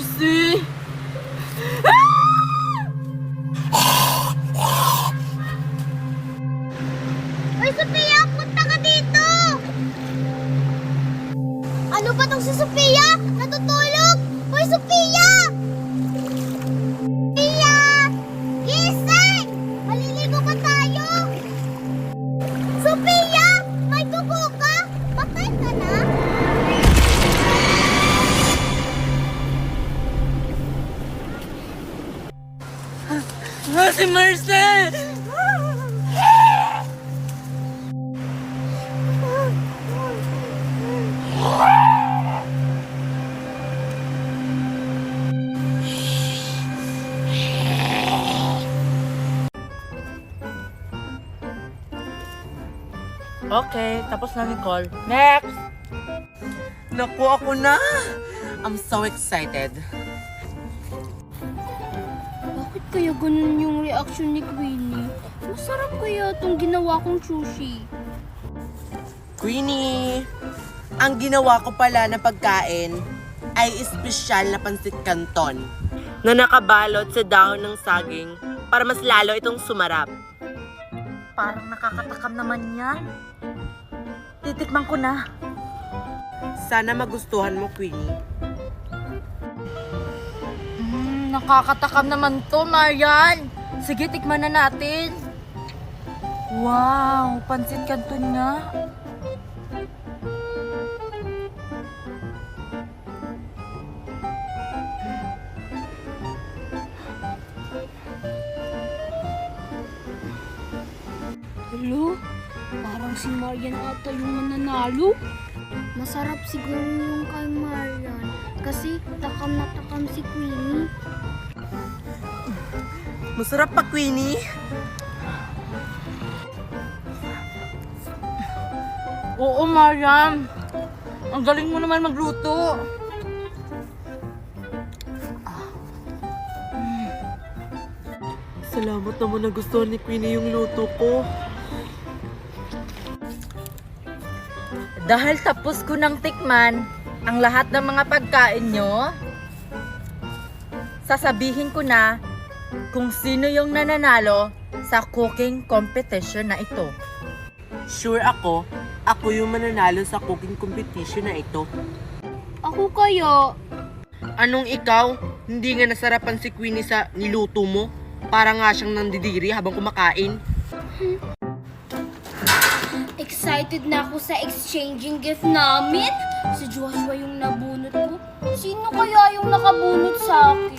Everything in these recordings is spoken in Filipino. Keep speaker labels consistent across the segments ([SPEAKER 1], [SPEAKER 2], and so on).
[SPEAKER 1] Mercy!
[SPEAKER 2] Hoy, Sophia! Punta ka dito! Ano ba tong si Sophia? Natutulog! Hoy, Sophia! Sophia! Gising! Maliligo pa tayo! Sophia! May dugo ka? Patay ka na?
[SPEAKER 1] Si Mercy! Okay, tapos na Nicole. Next!
[SPEAKER 3] Naku, ako na! I'm so excited.
[SPEAKER 2] Bakit kaya ganun yung reaction ni Queenie? Masarap kaya itong ginawa kong sushi.
[SPEAKER 3] Queenie, ang ginawa ko pala na pagkain ay espesyal na pansit canton na nakabalot sa dahon ng saging para mas lalo itong sumarap.
[SPEAKER 1] Parang nakakatakam naman yan. Titikman ko na.
[SPEAKER 3] Sana magustuhan mo, Queenie.
[SPEAKER 1] Nakakatakam naman to, Marian. Sige, tikman na natin. Wow, pansit canton nga.
[SPEAKER 2] Hello? Parang si Marian ata yung mananalo. Masarap siguro yung kay Marian kasi takam na takam si Queenie.
[SPEAKER 3] Masarap pa, Queenie.
[SPEAKER 1] Oo, Marian. Ang galing mo naman magluto.
[SPEAKER 3] Salamat naman na gusto ni Queenie yung luto ko.
[SPEAKER 1] Dahil tapos ko ng tikman ang lahat ng mga pagkain nyo, sasabihin ko na kung sino yung nananalo sa cooking competition na ito.
[SPEAKER 3] Sure ako yung mananalo sa cooking competition na ito.
[SPEAKER 2] Ako kaya.
[SPEAKER 3] Anong ikaw? Hindi nga nasarapan si Queenie sa niluto mo? Para nga siyang nandidiri habang kumakain.
[SPEAKER 2] Excited na ako sa exchanging gift namin. Si Joshua yung nabunot ko. Sino kaya yung nakabunot sa akin?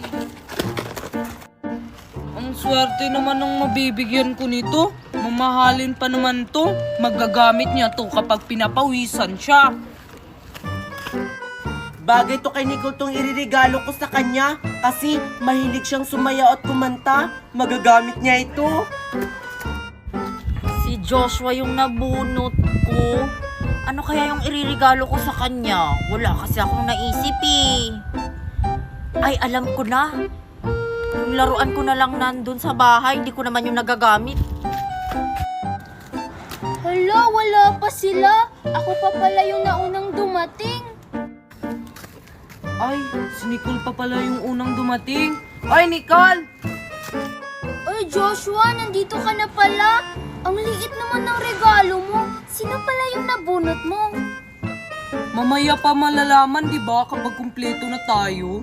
[SPEAKER 4] Ang swerte naman ng mabibigyan ko nito. Mamahalin pa naman to. Magagamit niya to kapag pinapawisan siya.
[SPEAKER 3] Bagay to kay Nicole tong iririgalo ko sa kanya kasi mahilig siyang sumayaw at kumanta. Magagamit niya ito.
[SPEAKER 1] Si Joshua yung nabunot ko. Ano kaya yung iririgalo ko sa kanya? Wala kasi akong naisip eh. Ay, alam ko na. Yung laruan ko na lang nandun sa bahay, hindi ko naman yung nagagamit.
[SPEAKER 2] Hala, wala pa sila. Ako pa pala yung naunang dumating.
[SPEAKER 4] Ay, si Nicole pa pala yung unang dumating. Ay, Nicole!
[SPEAKER 2] Ay, Joshua, nandito ka na pala. Ang liit naman ng regalo mo. Sino pala yung nabunot mo?
[SPEAKER 4] Mamaya pa malalaman, di ba, kapag kumpleto na tayo?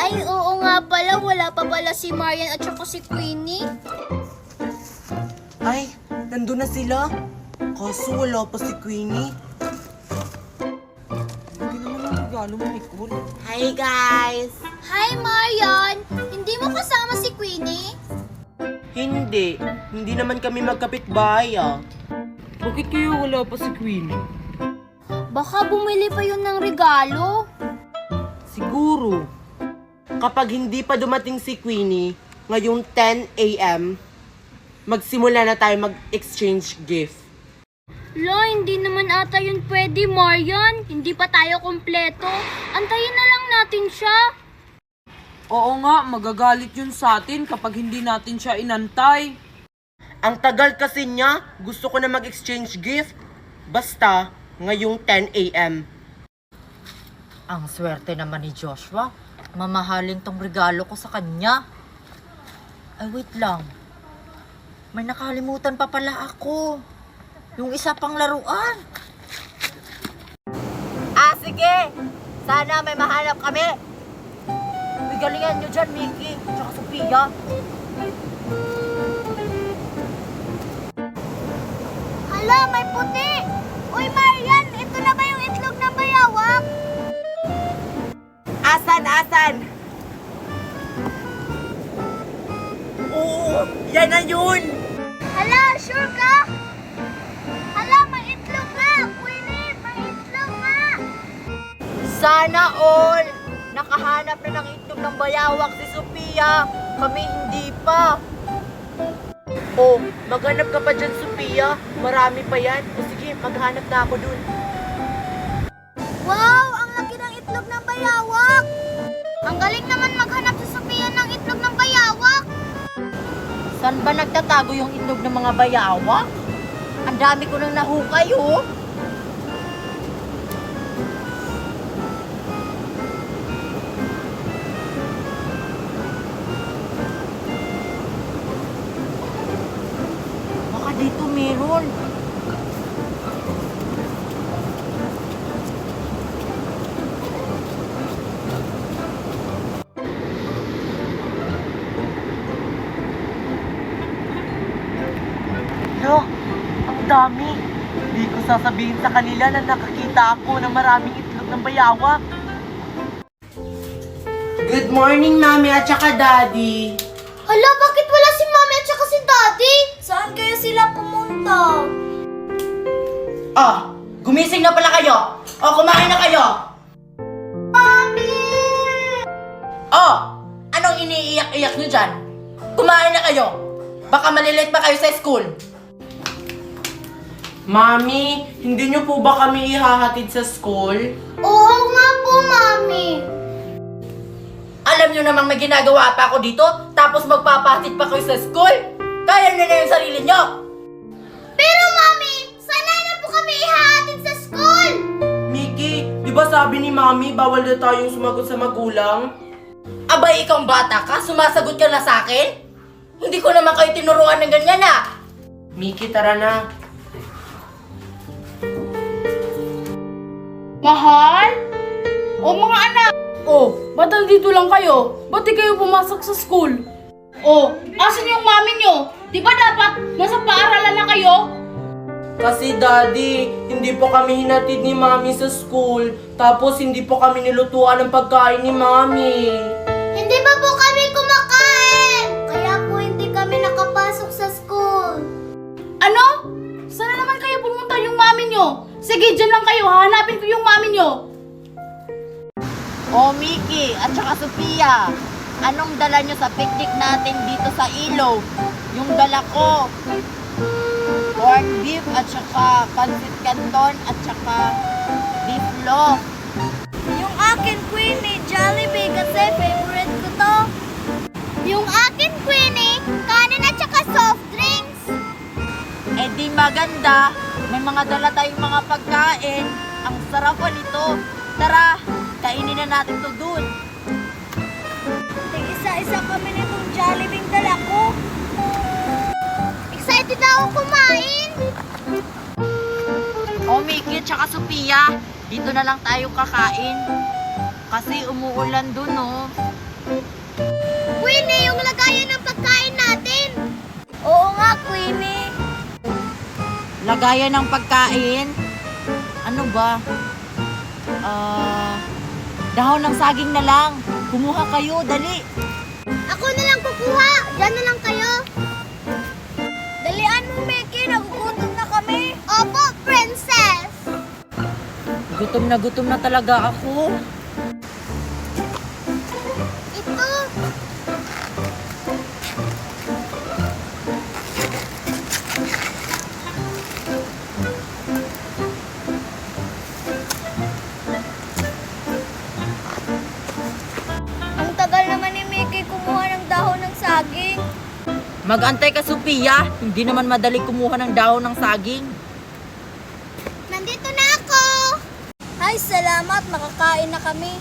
[SPEAKER 2] Ay, oo nga pala. Wala pa pala si Marian at saka si Queenie.
[SPEAKER 3] Ay, nandun na sila. Kaso wala pa si Queenie.
[SPEAKER 4] Hindi naman ang regalo mo, Nicole.
[SPEAKER 3] Hi guys!
[SPEAKER 2] Hi, Marian! Hindi mo kasama si Queenie?
[SPEAKER 3] Hindi naman kami magkapitbahay ah.
[SPEAKER 4] Bakit kaya wala pa si Queenie?
[SPEAKER 2] Baka bumili pa yun ng regalo.
[SPEAKER 3] Siguro. Kapag hindi pa dumating si Queenie, ngayong 10 a.m., magsimula na tayo mag-exchange gift.
[SPEAKER 2] La, hindi naman ata yun pwede, Marian. Hindi pa tayo kompleto. Antayin na lang natin siya.
[SPEAKER 4] Oo nga, magagalit yun sa atin kapag hindi natin siya inantay.
[SPEAKER 3] Ang tagal kasi niya, gusto ko na mag-exchange gift. Basta, ngayong 10 a.m.
[SPEAKER 1] Ang swerte naman ni Joshua. Mamahalin tong regalo ko sa kanya. Ay, wait lang. May nakalimutan pa pala ako. Yung isa pang laruan. Ah, sige! Sana may mahanap kami. Uy, galingan nyo dyan, Mickey. Tsaka Sophia.
[SPEAKER 2] Hala, may puti! Uy, Marian, ito na ba yung itlog ng bayawak?
[SPEAKER 3] Asan? Oo, yan na yun!
[SPEAKER 2] Hala, sure ka? Hala, may itlog nga! Queenie, may itlog nga!
[SPEAKER 1] Sana all! Nakahanap na ng itlog ng bayawak si Sophia. Kami hindi pa.
[SPEAKER 3] Oh, maghanap ka pa dyan, Sophia. Marami pa yan. O sige, maghanap na ako dun.
[SPEAKER 2] Wow, ang laki ng itlog ng bayawak! Ang galing naman maghanap si Sophia ng itlog ng bayawak!
[SPEAKER 1] Saan ba nagtatago yung itlog ng mga bayawak? Ang dami ko nang nahukay, oh. Baka dito meron.
[SPEAKER 3] Lo, ang dami. Hindi ko sasabihin sa kanila na nakakita ako ng maraming itlog ng bayawak. Good morning, Mami at saka Daddy.
[SPEAKER 2] Hala, bakit wala si Mami at saka si Daddy? Saan kaya sila pumunta?
[SPEAKER 1] Ah, gumising na pala kayo. O, kumain na kayo.
[SPEAKER 2] Mami!
[SPEAKER 1] Oh, anong iniiyak-iyak nyo dyan? Kumain na kayo. Baka malilate pa kayo sa school.
[SPEAKER 3] Mami, hindi niyo po ba kami ihahatid sa school?
[SPEAKER 2] Oo nga po, Mami.
[SPEAKER 1] Alam nyo namang may ginagawa pa ako dito, tapos magpapahatid pa kayo sa school? Kaya nyo na yung sarili nyo.
[SPEAKER 2] Pero, Mami, sana na po kami ihahatid sa school.
[SPEAKER 3] Mickey, di ba sabi ni Mami bawal na tayong sumagot sa magulang?
[SPEAKER 1] Abay, ikaw bata ka, sumasagot ka na sa akin? Hindi ko naman kayo tinuruan ng ganyan, ah.
[SPEAKER 3] Mickey, tara na.
[SPEAKER 4] Mahal? O mga anak? Oh, ba't nandito lang kayo? Ba't di kayo pumasok sa school? Oh, asan yung mami nyo? Di ba dapat nasa paaralan na kayo?
[SPEAKER 3] Kasi Daddy, hindi po kami hinatid ni Mami sa school. Tapos hindi po kami nilutuan ng pagkain ni Mami.
[SPEAKER 2] Hindi ba po kami kumakain? Kaya po hindi kami nakapasok sa school.
[SPEAKER 4] Ano? Saan na naman kayo pumunta yung mami nyo? Sige, dyan lang kayo. Hahanapin ko yung mami nyo.
[SPEAKER 1] Oh, Mickey at saka Sophia, anong dala nyo sa picnic natin dito sa Ilaw? Yung dala ko, corned beef at saka pancit canton at saka beef loaf.
[SPEAKER 2] Yung akin, Queenie, Jollibee kasi favorite ko to. Yung akin, Queenie, kanin at saka soft drinks.
[SPEAKER 1] Eh di maganda, may mga dala tayong mga pagkain. Ang sarap pa nito. Tara, kainin na natin to dun.
[SPEAKER 2] Tig-isa-isa kami nitong Jollibee dala ko. Excited ako kumain.
[SPEAKER 1] Oh, Mickey at saka Sophia, dito na lang tayo kakain. Kasi umuulan dun, oh.
[SPEAKER 2] Queenie, yung lagayan ng pagkain natin. Oo nga, Queenie.
[SPEAKER 1] Lagayan ng pagkain. Ano ba? Dahon ng saging na lang. Kumuha kayo, dali.
[SPEAKER 2] Ako na lang kukuha. Diyan na lang kayo. Dalian mo, Mickey. Nagugutom na kami. Opo, princess.
[SPEAKER 1] Gutom na talaga ako.
[SPEAKER 2] Ito. Ang tagal naman ni Mickey kumuha ng dahon ng saging.
[SPEAKER 1] Mag-antay ka, Sophia. Hindi naman madali kumuha ng dahon ng saging.
[SPEAKER 2] Nandito na ako. Ay, salamat. Makakain na kami.